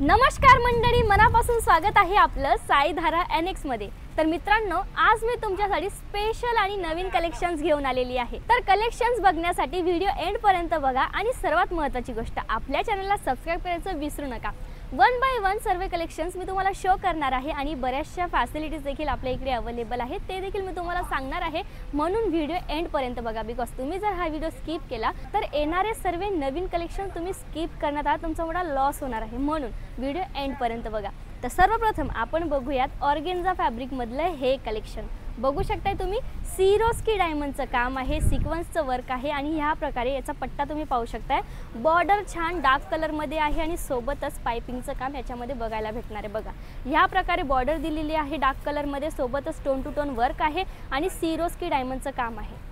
नमस्कार मंडळी, मनापासून स्वागत आहे आपलं साईधारा NX मध्ये। तर मित्रांनो, आज मी तुमच्यासाठी स्पेशल आणि नवीन कलेक्शन्स घेऊन आलेली आहे। तर कलेक्शन्स बघण्यासाठी व्हिडिओ एंड पर्यंत बघा आणि सर्वात महत्त्वाची गोष्ट, आपल्या चॅनलला सबस्क्राइब करायचं विसरू नका। वन बाय वन सर्व कलेक्शन्स मी तुम्हाला शो करणार आहे आणि बऱ्याचशा फॅसिलिटीज देखील आपल्या इकडे अवेलेबल आहेत, ते देखील मी तुम्हाला सांगणार आहे। म्हणून व्हिडिओ एंड पर्यंत बघा, बिकॉज तुम्ही जर हा व्हिडिओ स्किप केला तर येणारे सर्व नवीन कलेक्शन तुम्ही स्किप करण्यात आहात, तुमचा मोठा लॉस होणार आहे। म्हणून व्हिडिओ एंड पर्यंत बघा। तर सर्वप्रथम आपण बघूयात ऑर्गेन्झा फॅब्रिक मधलं हे कलेक्शन। बघू शकताय तुम्ही, सिरोस्की डायमंडचं काम आहे, सिक्वेन्सचं वर्क आहे आणि ह्या प्रकारे याचा पट्टा तुम्ही पाहू शकताय। बॉर्डर छान डार्क कलर मध्ये आहे आणि सोबतच पाइपिंगचं काम याच्यामध्ये बघायला भेटणार आहे। बघा, ह्या प्रकारे बॉर्डर दिलेली आहे डार्क कलर मध्ये, सोबतच टोन टू टोन वर्क आहे आणि सिरोस्की डायमंडचं काम आहे।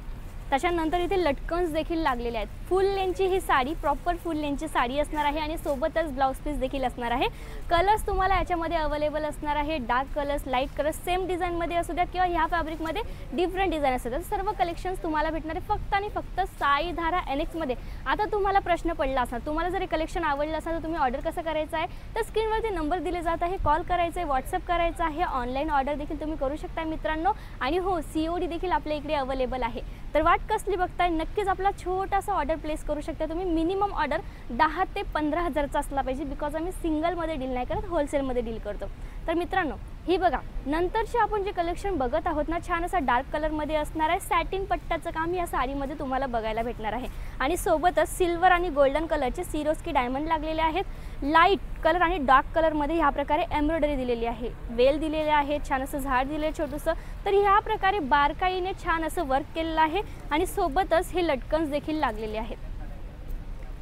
त्याच्यानंतर इथे लटकन्स देखील लागलेले आहेत। फुल लेंथची ही साडी, प्रॉपर फुल लेंथची साडी असणार आहे आणि सोबतच ब्लाउज पीस देखील असणार आहे। कलर्स तुम्हाला याच्यामध्ये अवेलेबल असणार आहे, dark colours, light colours, same design मध्ये असू द्या किंवा ह्या फॅब्रिक मध्ये डिफरंट डिझाइन असू द्या, सर्व कलेक्शन्स तुम्हाला भेटणार आहे फक्त आणि फक्त साईधारा NX मध्ये। आता तुम्हाला प्रश्न पडला असणार, तुम्हाला जर हे कलेक्शन आवडलं असेल तर तुम्ही ऑर्डर कसं करायचं आहे, तर स्क्रीनवरती नंबर दिले जात आहे, कॉल करायचा आहे, व्हॉट्सअप करायचा आहे, ऑनलाईन ऑर्डर देखील तुम्ही करू शकता मित्रांनो। आणि हो, COD देखील आपल्या इकडे अवेलेबल आहे। तर वाट कसली बघताय, नक्कीच आपला छोटासा ऑर्डर प्लेस करू शकता तुम्ही। मिनिमम ऑर्डर 10 ते 15 हजारचा असला पाहिजे, बिकॉज आम्ही सिंगल मध्ये डील नाही करत, होलसेल मध्ये डील करतो। तर मित्रांनो, ही बघा, नंतरचे आपण जे कलेक्शन बघत आहोत ना, छान असा डार्क कलर मध्ये असणार आहे, सॅटिन पट्ट्याचं काम या साडीमध्ये तुम्हाला बघायला भेटणार आहे आणि सोबतच सिल्वर आणि गोल्डन कलरचे सिरोस्की डायमंड लागलेले आहेत। लाईट कलर आणि डार्क कलर मध्ये ह्या प्रकारे एम्ब्रॉयडरी दिलेली आहे, वेल दिलेले आहे, छान असं झाड दिलेलं छोटूसं। तर ह्या प्रकारे बारकाईने छान असं वर्क केलेलं आहे आणि सोबतच हे लटकन्स देखील लागलेले आहेत।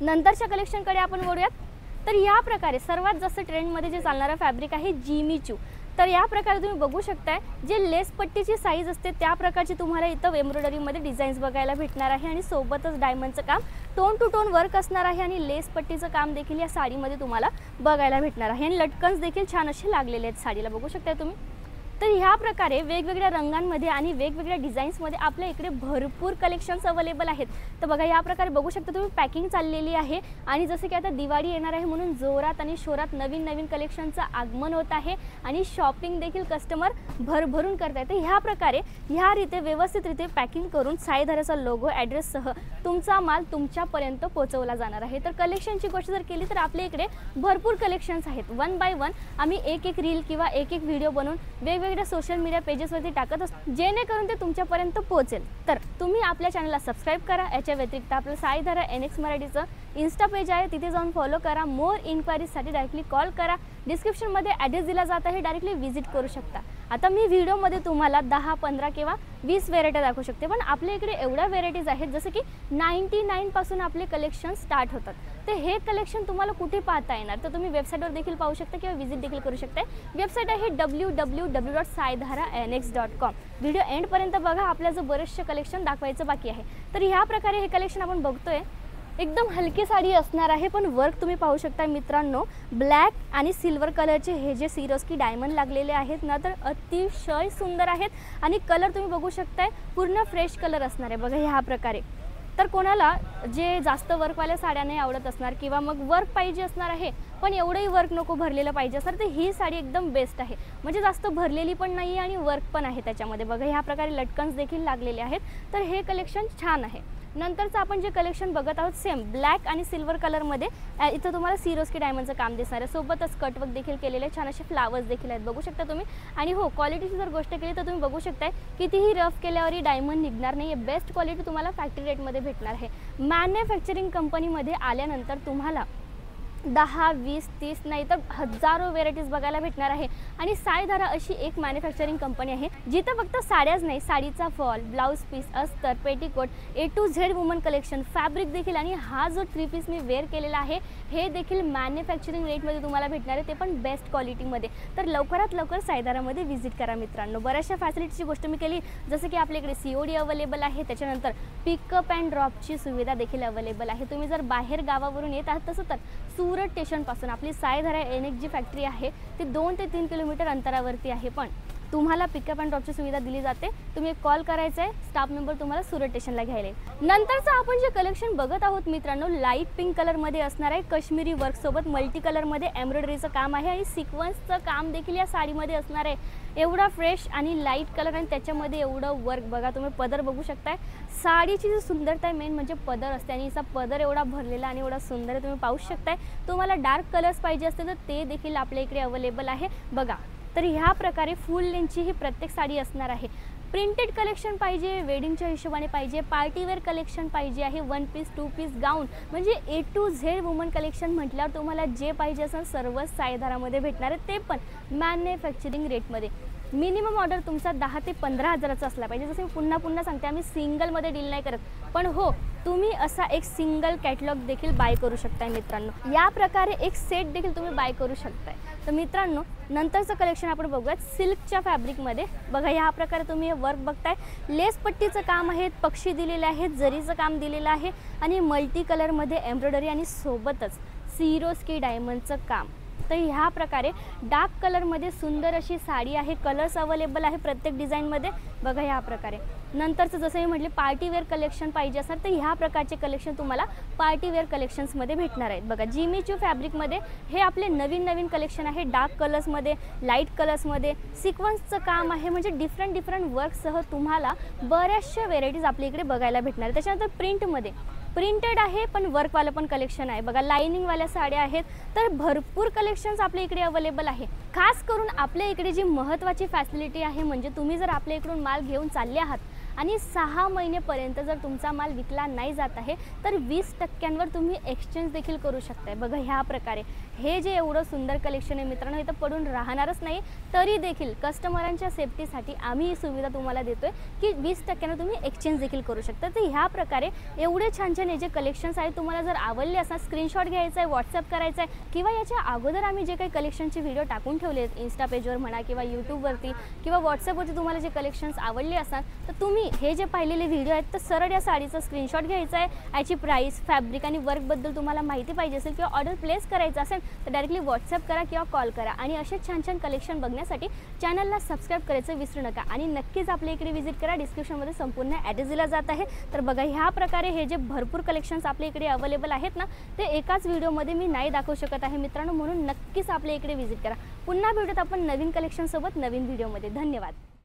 नंतरच्या कलेक्शनकडे आपण वळूयात। तर या प्रकारे सर्वात जास्त ट्रेंडमध्ये जे चालणारं फॅब्रिक आहे जिमीचू। तर या प्रकारे तुम्ही बघू शकताय, जे लेस पट्टीची साईज असते त्या प्रकारची तुम्हाला इथं एम्ब्रॉयडरीमध्ये डिझाईन्स बघायला भेटणार आहे आणि सोबतच डायमंडचं काम, टोन टू टोन वर्क असणार आहे आणि लेस पट्टीचं काम देखील या साडीमध्ये तुम्हाला बघायला भेटणार आहे आणि लटकन्स देखील छान असे लागलेले आहेत साडीला, बघू शकताय तुम्ही। तर ह्या प्रकारे वेगवेगळ्या रंगांमध्ये आणि वेगवेगळ्या डिझाईन्समध्ये आपल्या इकडे भरपूर कलेक्शन्स अवेलेबल आहेत। तर बघा, या प्रकारे बघू शकता तुम्ही, पॅकिंग चाललेली आहे आणि जसं की आता दिवाळी येणार आहे म्हणून जोरात आणि शोरात नवीन नवीन कलेक्शनचं आगमन होत आहे आणि शॉपिंग देखील कस्टमर भरभरून करतायत। तर ह्या प्रकारे ह्या रीते व्यवस्थितरित्या पॅकिंग करून साईधाराचा लोगो, ॲड्रेससह तुमचा माल तुमच्यापर्यंत पोहोचवला जाणार आहे। तर कलेक्शनची गोष्ट जर केली तर आपल्या इकडे भरपूर कलेक्शन्स आहेत। वन बाय वन आम्ही एक एक रील किंवा एक एक व्हिडिओ बनवून वेगवेगळ्या सोशल मीडिया पेजेसवरती टाकत असतो, जेणेकरून ते तुमच्यापर्यंत पोहोचेल। तर तुम्ही आपल्या चॅनलला सबस्क्राइब करा। याच्या व्यतिरिक्त आपलं साईधारा NX मराठीचं इन्स्टा पेज आहे, तिथे जाऊन फॉलो करा। मोर इन्क्वायरीजसाठी डायरेक्टली कॉल करा, डिस्क्रिप्शनमध्ये ॲड्रेस दिला जात आहे, डायरेक्टली व्हिजिट करू शकता। आता मी व्हिडिओमध्ये तुम्हाला 10, 15 किंवा 20 व्हेरायटी दाखवू शकते, पण आपल्या इकडे एवढ्या व्हेरायटीज आहेत जसं की 99 पासून आपले कलेक्शन स्टार्ट होतात। तर हे कलेक्शन तुम्हाला कुठे पाहता येणार, तर तुम्ही वेबसाईटवर देखील पाहू शकता किंवा व्हिजिट देखील करू शकता। वेबसाईट आहे www.saidhara.nx.com। व्हिडिओ एंडपर्यंत बघा, आपल्याचं बरेचसे कलेक्शन दाखवायचं बाकी आहे। तर ह्या प्रकारे हे कलेक्शन आपण बघतोय, एकदम हलकी साडी असणार आहे, पण वर्क तुम्ही पाहू शकता मित्रांनो। ब्लॅक आणि सिल्वर कलरचे हे जे सिरोस्की डायमंड लागलेले आहेत ना, तर अतिशय सुंदर आहेत आणि कलर तुम्ही बघू शकताय, पूर्ण फ्रेश कलर असणार आहे। बघा ह्या प्रकारे, तर कोणाला जे जास्त वर्कवाल्या साड्या नाही आवडत असणार किंवा मग वर्क पाहिजे असणार आहे पण एवढंही वर्क नको भरलेलं पाहिजे असणार, तर ही साडी एकदम बेस्ट आहे। म्हणजे जास्त भरलेली पण नाही आणि वर्क पण आहे त्याच्यामध्ये। बघा, ह्या प्रकारे लटकन्स देखील लागलेले आहेत, तर हे कलेक्शन छान आहे। नंतरचं आपण जे कलेक्शन बघत आहोत, सेम ब्लॅक आणि सिल्वर कलरमध्ये इथं तुम्हाला सिरोस्की डायमंडचं काम दिसणार आहे, सोबतच कटवर्क देखील केलेले छान असे फ्लावर्स देखील आहेत, बघू शकता तुम्ही। आणि हो, क्वालिटीची जर गोष्ट केली तर तुम्ही बघू शकताय, कितीही रफ केल्यावरही डायमंड निघणार नाही, बेस्ट क्वालिटी तुम्हाला फॅक्टरी रेटमध्ये भेटणार आहे। मॅन्युफॅक्चरिंग कंपनीमध्ये आल्यानंतर तुम्हाला 10, 20, 30 नाही तर हजारो व्हेरायटीज बघायला भेटणार आहे। आणि साईधारा अशी एक मॅन्युफॅक्चरिंग कंपनी आहे जिथे फक्त साड्याच नाही, साडीचा फॉल, ब्लाउज पीस, अस्तर, petticoat, A to Z woman collection, fabric देखील, आणि हा जो 3 पीस मी वेअर केलेला आहे हे देखील मॅन्युफॅक्चरिंग रेटमध्ये तुम्हाला भेटणार आहे, ते पण बेस्ट क्वालिटीमध्ये। तर लवकरात लवकर साईधारामध्ये व्हिजिट करा मित्रांनो। बऱ्याचशा फॅसिलिटीची गोष्ट मी केली, जसं की आपल्याकडे COD अवेलेबल आहे, त्याच्यानंतर पिकअप अँड ड्रॉपची सुविधा देखील अवेलेबल आहे। तुम्ही जर बाहेर गावावरून येत आहात तसं तर सूरत स्टेशनपासून आपली साईधारा NX जी फॅक्टरी आहे ती 2 ते 3 किलोमीटर अंतरावरती आहे, पण तुम्हाला पिकअप अँड ड्रॉपची सुविधा दिली जाते। तुम्ही एक कॉल करायचा आहे, स्टाफ मेंबर तुम्हाला सुरत स्टेशनला घ्यायला येईल। नंतरचं आपण जे कलेक्शन बघत आहोत मित्रांनो, लाईट पिंक कलरमध्ये असणार आहे। काश्मीरी वर्कसोबत मल्टी कलरमध्ये एम्ब्रॉयडरीचं काम आहे आणि सिक्वेन्सचं काम देखील या साडीमध्ये असणार आहे। एवढा फ्रेश आणि लाईट कलर आणि त्याच्यामध्ये एवढं वर्क बघा, तुम्ही पदर बघू शकताय। साडीची जी सुंदरता आहे मेन म्हणजे पदर असते आणि हिचा पदर एवढा भरलेला आणि एवढा सुंदर आहे, तुम्ही पाहू शकताय। तुम्हाला डार्क कलर्स पाहिजे असतील तर ते देखील आपल्या इकडे अवेलेबल आहे बघा। तर ह्या प्रकारे फुल लेंथची ही प्रत्येक साडी असणार आहे। प्रिंटेड कलेक्शन पाहिजे, वेडिंगच्या हिशोबाने पाहिजे, पार्टीवेअर कलेक्शन पाहिजे आहे, 1 पीस 2 पीस गाऊन म्हणजे A to Z woman collection म्हटल्यावर तुम्हाला जे पाहिजे असेल सर्वच साईधारामध्ये भेटणार आहे, ते पण मॅन्युफॅक्चरिंग रेटमध्ये। मिनिमम ऑर्डर तुमचा 10 ते 15 हजाराचा असला पाहिजे। जसं मी पुन्हा सांगते, आम्ही सिंगलमध्ये डील नाही करत, पण हो तुम्ही असा एक सिंगल कॅटलॉग देखील बाय करू शकताय मित्रांनो। या प्रकारे एक सेट देखील तुम्ही बाय करू शकताय। तर मित्रांनो नंतरचं कलेक्शन आपण बघूयात सिल्कच्या फॅब्रिकमध्ये बघा। ह्या प्रकारे तुम्ही वर्क बघताय, लेस पट्टीचं काम आहे, पक्षी दिलेले आहेत, जरीचं काम दिलेलं आहे आणि मल्टी कलरमध्ये एम्ब्रॉयडरी आणि सोबतच सिरोस्की डायमंडचं काम। तर ह्या प्रकारे डार्क कलरमध्ये सुंदर अशी साडी आहे, कलर्स अवेलेबल आहे प्रत्येक डिझाईनमध्ये बघा। ह्या प्रकारे नंतरचं जसं मी म्हटले पार्टीवेअर कलेक्शन पाहिजे असणार तर ह्या प्रकारचे कलेक्शन तुम्हाला पार्टीवेअर कलेक्शन्समध्ये भेटणार आहेत बघा। जिमीचू फॅब्रिकमध्ये हे आपले नवीन कलेक्शन आहे, डार्क कलर्समध्ये, लाईट कलर्समध्ये, सिक्वेन्सचं काम आहे म्हणजे डिफरंट वर्कसह तुम्हाला बऱ्याचशा व्हेरायटीज आपल्या इकडे बघायला भेटणार। त्याच्यानंतर प्रिंटमध्ये प्रिंटेड आहे पण वर्कवालं पण कलेक्शन आहे बघा। लाइनिंगवाल्या साड्या आहेत, तर भरपूर कलेक्शन्स आपल्या इकडे अवेलेबल आहे। खास करून आपल्या इकडे जी महत्त्वाची फॅसिलिटी आहे म्हणजे तुम्ही जर आपल्या इकडून माल घेऊन चालले आहात आणि 6 महिनेपर्यंत जर तुमचा माल विकला नाही जात आहे तर 20% तुम्ही एक्सचेंज देखील करू शकताय बघा। ह्या प्रकारे हे जे एवढं सुंदर कलेक्शन आहे मित्रांनो, इथं पडून राहणारच नाही, तरी देखील कस्टमरांच्या सेफ्टीसाठी आम्ही ही सुविधा तुम्हाला देतोय की 20% तुम्ही एक्सचेंज देखील करू शकता। तर ह्या प्रकारे एवढे छान हे जे कलेक्शन्स आहेत तुम्हाला जर आवडले असणार स्क्रीनशॉट घ्यायचा आहे, व्हॉट्सअप करायचा आहे किंवा याच्या अगोदर आम्ही जे काही कलेक्शनचे व्हिडिओ टाकून ठेवले आहेत इन्स्टा पेजवर म्हणा किंवा यूट्यूबवरती किंवा व्हॉट्सअपवरती तुम्हाला जे कलेक्शन्स आवडले असणार तर तुम्ही हे जे पाहिलेले व्हिडिओ आहेत तर सरळ या साडीचा स्क्रीनशॉट घ्यायचा आहे। याची प्राइस, फॅब्रिक आणि वर्कबद्दल तुम्हाला माहिती पाहिजे असेल किंवा ऑर्डर प्लेस करायचं असेल तर डायरेक्टली व्हॉट्सअप करा किंवा कॉल करा आणि असे छान कलेक्शन बघण्यासाठी चॅनलला सबस्क्राईब करायचं विसरू नका आणि नक्कीच आपल्या इकडे व्हिजिट करा। डिस्क्रिप्शनमध्ये संपूर्ण ॲड्रेस दिला जात आहे। तर बघा ह्या प्रकारे हे जे भरपूर कलेक्शन्स आपल्या इकडे अवेलेबल आहेत ना ते एकाच व्हिडिओमध्ये मी नाही दाखवू शकत आहे मित्रांनो, म्हणून नक्कीच आपल्या इकडे व्हिजिट करा। पुन्हा भेटूत आपण नवीन कलेक्शन सोबत नवीन व्हिडिओमध्ये। धन्यवाद।